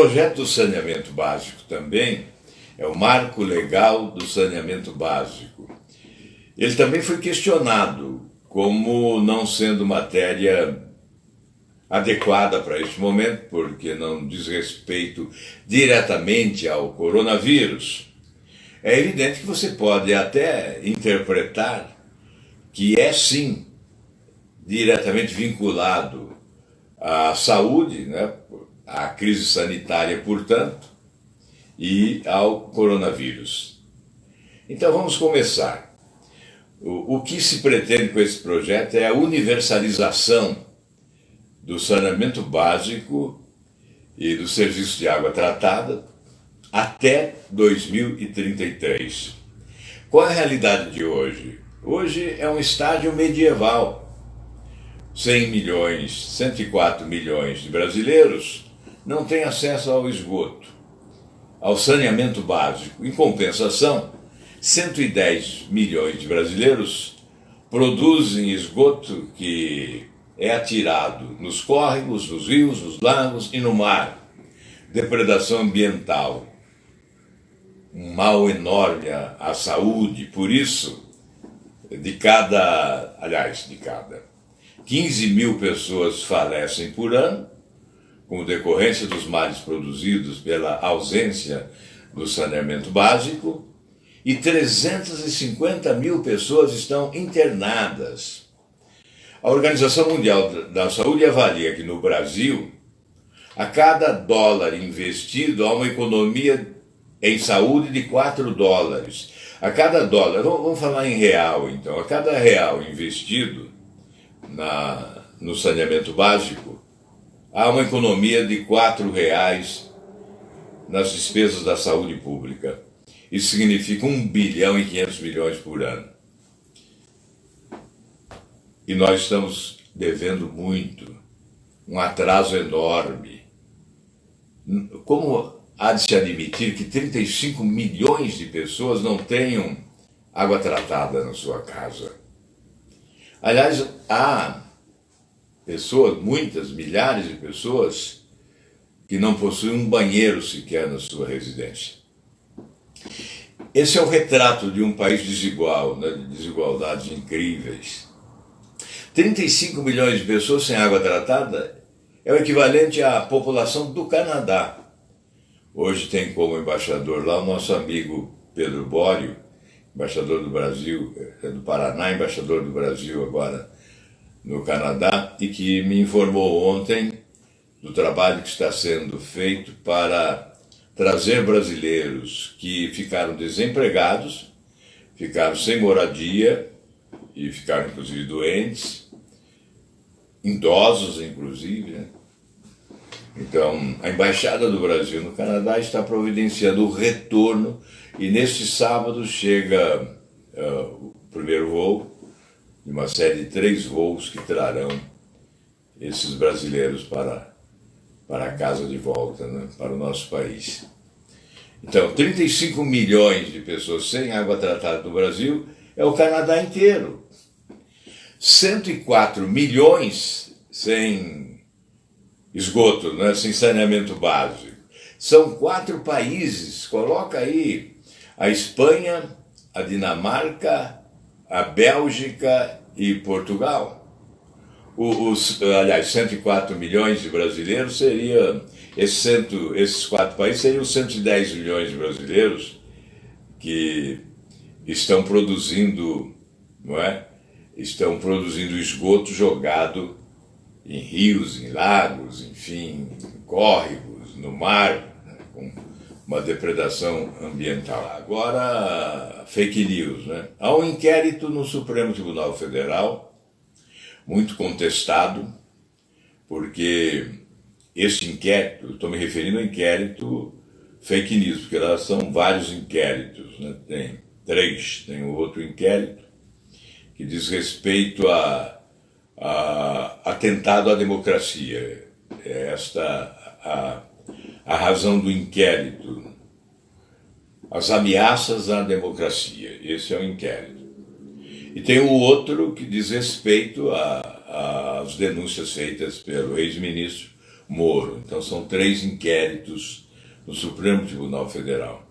projeto do saneamento básico também é o Marco Legal do Saneamento Básico. Ele também foi questionado como não sendo matéria adequada para este momento, porque não diz respeito diretamente ao coronavírus. É evidente que você pode até interpretar que é sim diretamente vinculado à saúde, né, à crise sanitária, portanto, e ao coronavírus. Então vamos começar. O que se pretende com esse projeto é a universalização do saneamento básico e do serviço de água tratada até 2033. Qual é a realidade de hoje? Hoje é um estágio medieval. 100 milhões, 104 milhões de brasileiros não têm acesso ao esgoto, ao saneamento básico. Em compensação, 110 milhões de brasileiros produzem esgoto que é atirado nos córregos, nos rios, nos lagos e no mar. Depredação ambiental, um mal enorme à saúde. Por isso, de cada 15 mil pessoas falecem por ano, como decorrência dos males produzidos pela ausência do saneamento básico, e 350 mil pessoas estão internadas. A Organização Mundial da Saúde avalia que no Brasil, a cada dólar investido, há uma economia em saúde de 4 dólares. A cada dólar, vamos falar em real então, a cada real investido no saneamento básico, há uma economia de 4 reais nas despesas da saúde pública. Isso significa 1 bilhão e 500 milhões por ano. E nós estamos devendo muito, um atraso enorme. Como há de se admitir que 35 milhões de pessoas não tenham água tratada na sua casa? Aliás, há pessoas, muitas, milhares de pessoas, que não possuem um banheiro sequer na sua residência. Esse é o retrato de um país desigual, né, de desigualdades incríveis. 35 milhões de pessoas sem água tratada é o equivalente à população do Canadá. Hoje tem como embaixador lá o nosso amigo Pedro Bório, embaixador do Brasil, do Paraná, embaixador do Brasil agora no Canadá, e que me informou ontem do trabalho que está sendo feito para trazer brasileiros que ficaram desempregados, ficaram sem moradia e ficaram inclusive doentes, idosos inclusive, né? Então, a Embaixada do Brasil no Canadá está providenciando o retorno, e neste sábado chega o primeiro voo de uma série de 3 voos que trarão esses brasileiros para casa de volta, né, para o nosso país. Então, 35 milhões de pessoas sem água tratada no Brasil é o Canadá inteiro. 104 milhões sem esgoto, né, sem saneamento básico. São 4 países, coloca aí a Espanha, a Dinamarca, a Bélgica e Portugal. Aliás, 104 milhões de brasileiros seria, esses 4 países seriam 110 milhões de brasileiros que estão produzindo, não é? Estão produzindo esgoto jogado em rios, em lagos, enfim, em córregos, no mar, né, com uma depredação ambiental. Agora, fake news, né? Há um inquérito no Supremo Tribunal Federal, muito contestado, porque este inquérito, estou me referindo ao inquérito fake news, porque lá são vários inquéritos, né? Tem 3, tem um outro inquérito que diz respeito a atentado à democracia. É esta a razão do inquérito, as ameaças à democracia. Esse é o inquérito. E tem o outro que diz respeito às denúncias feitas pelo ex-ministro Moro. Então são 3 inquéritos no Supremo Tribunal Federal.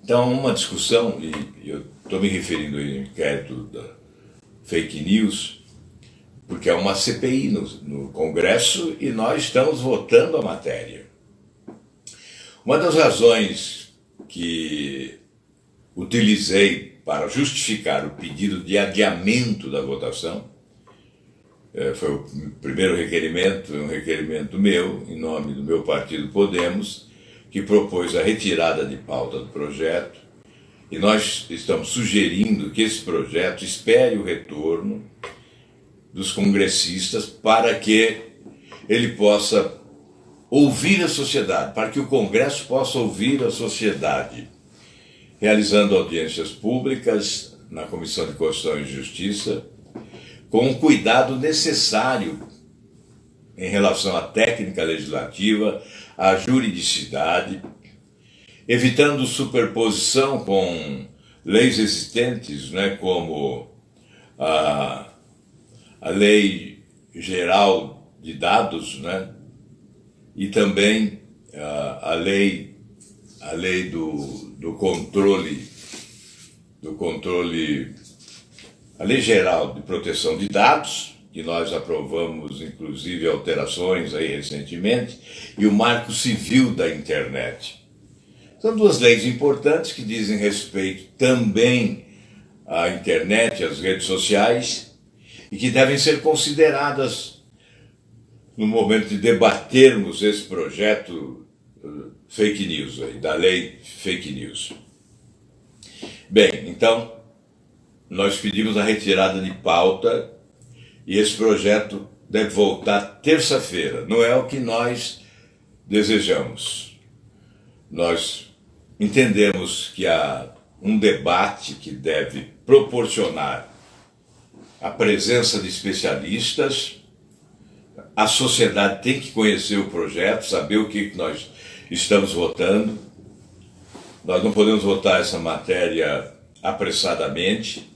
Então uma discussão, e eu estou me referindo ao inquérito da fake news, porque é uma CPI no Congresso e nós estamos votando a matéria. Uma das razões que utilizei para justificar o pedido de adiamento da votação foi o primeiro requerimento, um requerimento meu, em nome do meu partido Podemos, que propôs a retirada de pauta do projeto, e nós estamos sugerindo que esse projeto espere o retorno dos congressistas para que ele possa ouvir a sociedade, para que o Congresso possa ouvir a sociedade, realizando audiências públicas na Comissão de Constituição e Justiça, com o cuidado necessário em relação à técnica legislativa, à juridicidade, evitando superposição com leis existentes, né, como a Lei Geral de Dados, né, e também a lei do controle, a Lei Geral de Proteção de Dados, que nós aprovamos, inclusive, alterações aí recentemente, e o Marco Civil da Internet. São 2 leis importantes que dizem respeito também à internet, às redes sociais, e que devem ser consideradas no momento de debatermos esse projeto fake news, aí, da lei fake news. Bem, então, nós pedimos a retirada de pauta e esse projeto deve voltar terça-feira. Não é o que nós desejamos. Nós entendemos que há um debate que deve proporcionar a presença de especialistas. A sociedade tem que conhecer o projeto, saber o que nós estamos votando. Nós não podemos votar essa matéria apressadamente,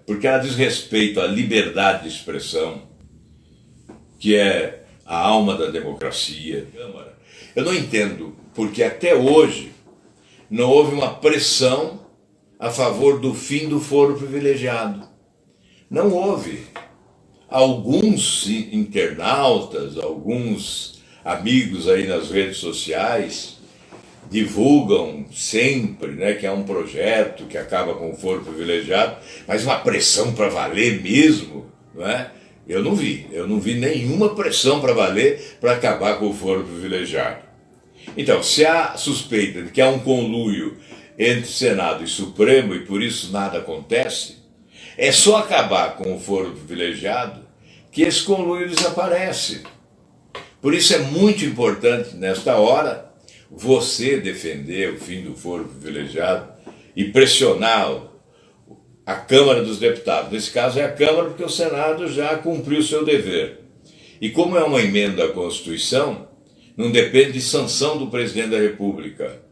porque ela diz respeito à liberdade de expressão, que é a alma da democracia. Eu não entendo porque até hoje não houve uma pressão a favor do fim do foro privilegiado. Não houve. Alguns internautas, alguns amigos aí nas redes sociais divulgam sempre, né, que é um projeto que acaba com o foro privilegiado, mas uma pressão para valer mesmo, não é? Eu não vi nenhuma pressão para valer para acabar com o foro privilegiado. Então, se há suspeita de que há um conluio entre Senado e Supremo e por isso nada acontece, é só acabar com o foro privilegiado que esse conluio desaparece. Por isso é muito importante, nesta hora, você defender o fim do foro privilegiado e pressionar a Câmara dos Deputados. Nesse caso é a Câmara, porque o Senado já cumpriu o seu dever. E como é uma emenda à Constituição, não depende de sanção do Presidente da República.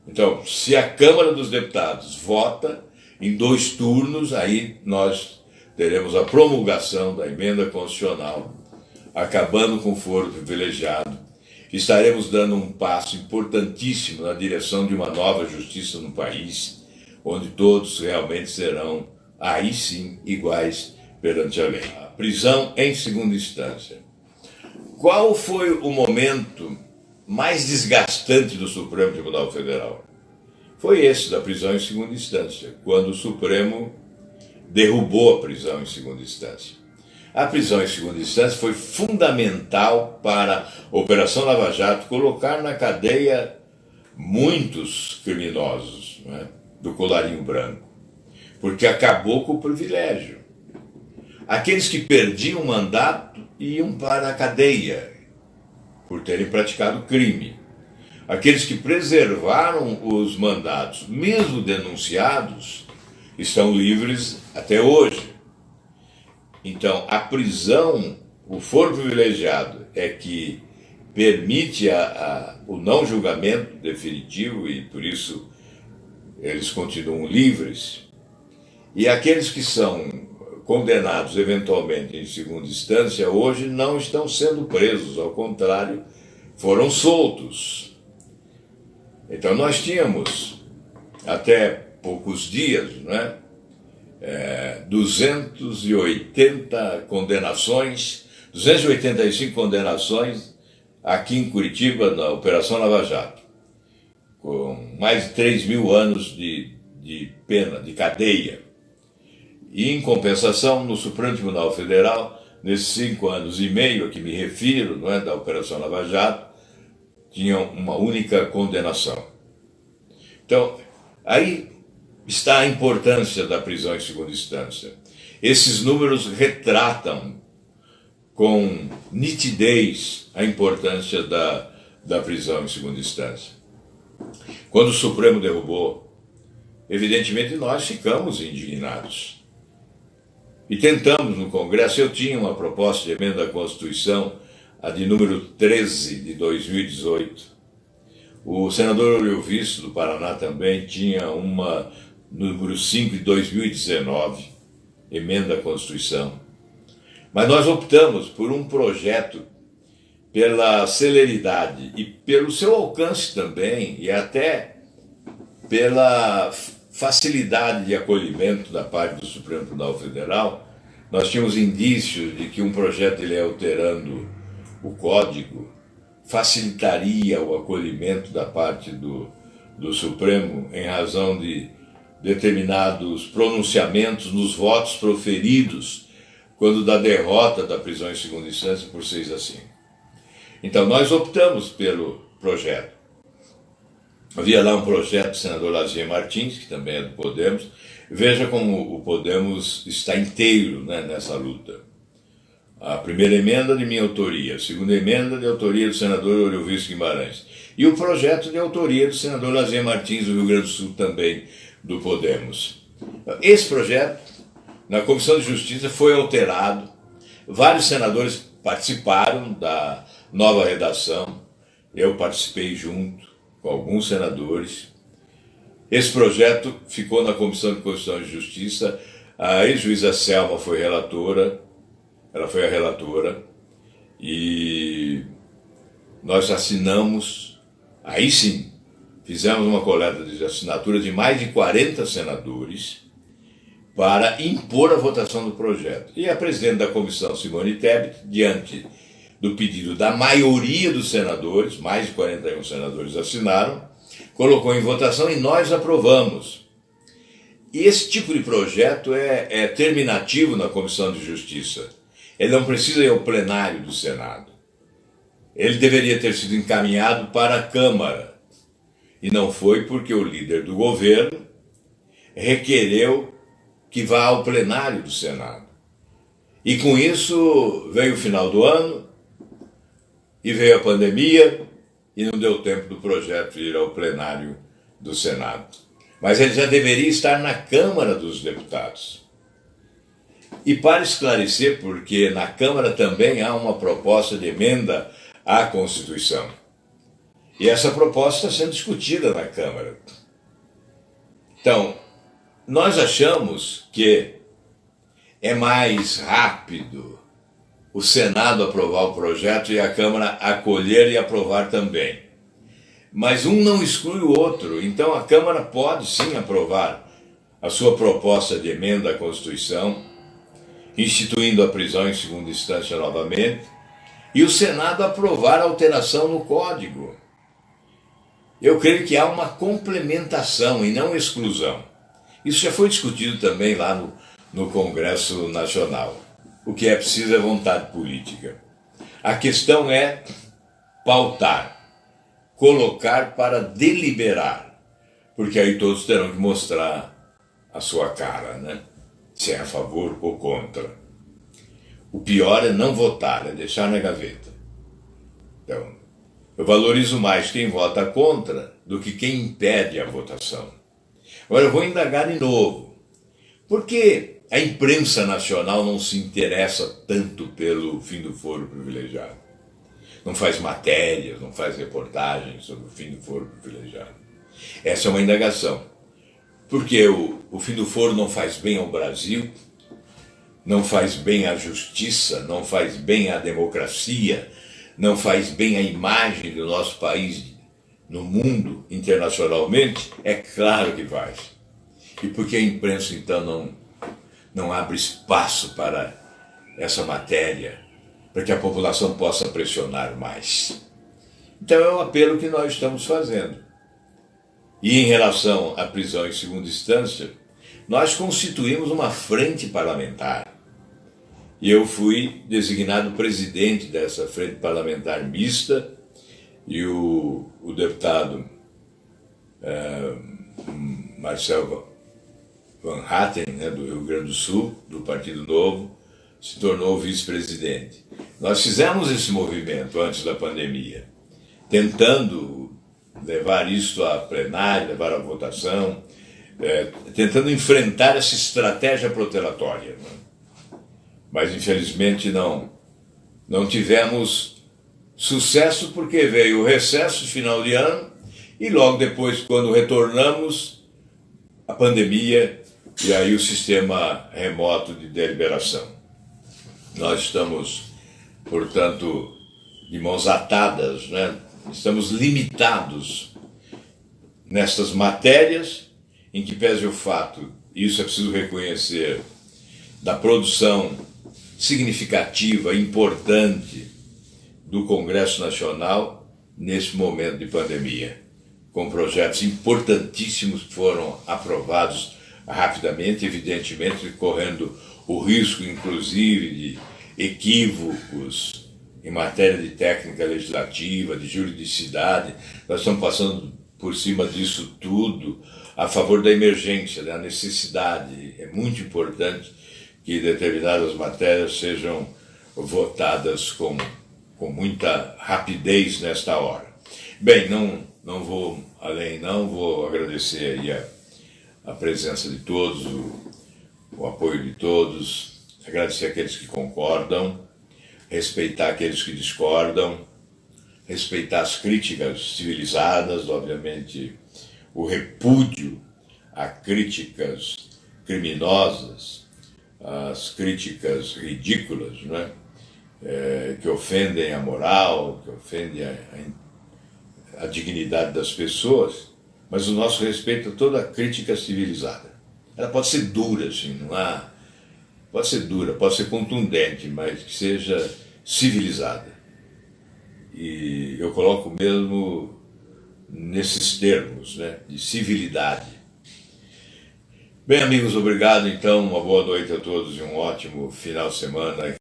Então, se a Câmara dos Deputados vota em 2 turnos, aí nós teremos a promulgação da emenda constitucional, acabando com o foro privilegiado. Estaremos dando um passo importantíssimo na direção de uma nova justiça no país, onde todos realmente serão, aí sim, iguais perante a lei. A prisão em segunda instância. Qual foi o momento mais desgastante do Supremo Tribunal Federal? Foi esse, da prisão em segunda instância, quando o Supremo derrubou a prisão em segunda instância. A prisão em segunda instância foi fundamental para a Operação Lava Jato colocar na cadeia muitos criminosos, né, do colarinho branco, porque acabou com o privilégio. Aqueles que perdiam o mandato iam para a cadeia por terem praticado crime. Aqueles que preservaram os mandatos, mesmo denunciados, estão livres até hoje. Então, a prisão, o foro privilegiado é que permite o não julgamento definitivo e, por isso, eles continuam livres. E aqueles que são condenados eventualmente em segunda instância, hoje não estão sendo presos, ao contrário, foram soltos. Então nós tínhamos, até poucos dias, né, 280 condenações, 285 condenações aqui em Curitiba, na Operação Lava Jato, com mais de 3.000 anos de pena, de cadeia. E, em compensação, no Supremo Tribunal Federal, nesses 5 anos e meio a que me refiro, não é, da Operação Lava Jato, tinham uma única condenação. Então, aí está a importância da prisão em segunda instância. Esses números retratam com nitidez a importância da prisão em segunda instância. Quando o Supremo derrubou, evidentemente nós ficamos indignados. E tentamos no Congresso, eu tinha uma proposta de emenda à Constituição, a de número 13 de 2018. O senador Oliovisto, do Paraná, também tinha uma número 5 de 2019, emenda à Constituição. Mas nós optamos por um projeto pela celeridade e pelo seu alcance também, e até pela facilidade de acolhimento da parte do Supremo Tribunal Federal. Nós tínhamos indícios de que um projeto ele alterando o Código facilitaria o acolhimento da parte do Supremo em razão de determinados pronunciamentos nos votos proferidos quando da derrota da prisão em segunda instância por 6-5. Então nós optamos pelo projeto. Havia lá um projeto do senador Lazier Martins, que também é do Podemos. Veja como o Podemos está inteiro, né, nessa luta. A primeira emenda de minha autoria, a segunda emenda de autoria do senador Oliovisto Guimarães. E o projeto de autoria do senador Lazier Martins, do Rio Grande do Sul, também do Podemos. Esse projeto, na Comissão de Justiça, foi alterado. Vários senadores participaram da nova redação. Eu participei junto com alguns senadores. Esse projeto ficou na Comissão de Constituição e Justiça. A ex-juíza Selma foi relatora, ela foi a relatora, e nós assinamos, aí sim, fizemos uma coleta de assinaturas de mais de 40 senadores para impor a votação do projeto. E a presidente da comissão, Simone Tebet, diante do pedido da maioria dos senadores, mais de 41 senadores assinaram, colocou em votação e nós aprovamos. E esse tipo de projeto é terminativo na Comissão de Justiça. Ele não precisa ir ao plenário do Senado. Ele deveria ter sido encaminhado para a Câmara. E não foi porque o líder do governo requereu que vá ao plenário do Senado. E com isso veio o final do ano, e veio a pandemia, e não deu tempo do projeto ir ao plenário do Senado. Mas ele já deveria estar na Câmara dos Deputados. E para esclarecer, porque na Câmara também há uma proposta de emenda à Constituição. E essa proposta está sendo discutida na Câmara. Então, nós achamos que é mais rápido o Senado aprovar o projeto e a Câmara acolher e aprovar também. Mas um não exclui o outro, então a Câmara pode sim aprovar a sua proposta de emenda à Constituição, instituindo a prisão em segunda instância novamente, e o Senado aprovar a alteração no Código. Eu creio que há uma complementação e não exclusão. Isso já foi discutido também lá no Congresso Nacional. O que é preciso é vontade política. A questão é pautar, colocar para deliberar, porque aí todos terão que mostrar a sua cara, né? Se é a favor ou contra. O pior é não votar, é deixar na gaveta. Então, eu valorizo mais quem vota contra do que quem impede a votação. Agora eu vou indagar de novo. Por que a imprensa nacional não se interessa tanto pelo fim do foro privilegiado? Não faz matérias, não faz reportagens sobre o fim do foro privilegiado. Essa é uma indagação. Porque o fim do foro não faz bem ao Brasil, não faz bem à justiça, não faz bem à democracia, não faz bem à imagem do nosso país no mundo, internacionalmente? É claro que faz. E por que a imprensa, então, não abre espaço para essa matéria, para que a população possa pressionar mais? Então é um apelo que nós estamos fazendo. E em relação à prisão em segunda instância, nós constituímos uma frente parlamentar. E eu fui designado presidente dessa frente parlamentar mista, e o deputado Marcel Van Hatten, né, do Rio Grande do Sul, do Partido Novo, se tornou vice-presidente. Nós fizemos esse movimento antes da pandemia, tentando levar isso à plenária, levar à votação, tentando enfrentar essa estratégia protelatória. Né? Mas, infelizmente, não tivemos sucesso, porque veio o recesso de final de ano e logo depois, quando retornamos, a pandemia e aí o sistema remoto de deliberação. Nós estamos, portanto, de mãos atadas, né? Estamos limitados nestas matérias, em que pese o fato, isso é preciso reconhecer, da produção significativa, importante do Congresso Nacional nesse momento de pandemia, com projetos importantíssimos que foram aprovados rapidamente, evidentemente correndo o risco, inclusive, de equívocos em matéria de técnica legislativa, de juridicidade. Nós estamos passando por cima disso tudo a favor da emergência, da necessidade. É muito importante que determinadas matérias sejam votadas com muita rapidez nesta hora. Bem, não vou além, vou agradecer aí a presença de todos, o apoio de todos, agradecer aqueles que concordam, respeitar aqueles que discordam, respeitar as críticas civilizadas, obviamente o repúdio a críticas criminosas, as críticas ridículas, né? Que ofendem a moral, que ofendem a dignidade das pessoas, mas o nosso respeito a toda crítica civilizada. Ela pode ser dura, assim, pode ser dura, pode ser contundente, mas que seja civilizada. E eu coloco mesmo nesses termos, né, de civilidade. Bem, amigos, obrigado. Então, uma boa noite a todos e um ótimo final de semana.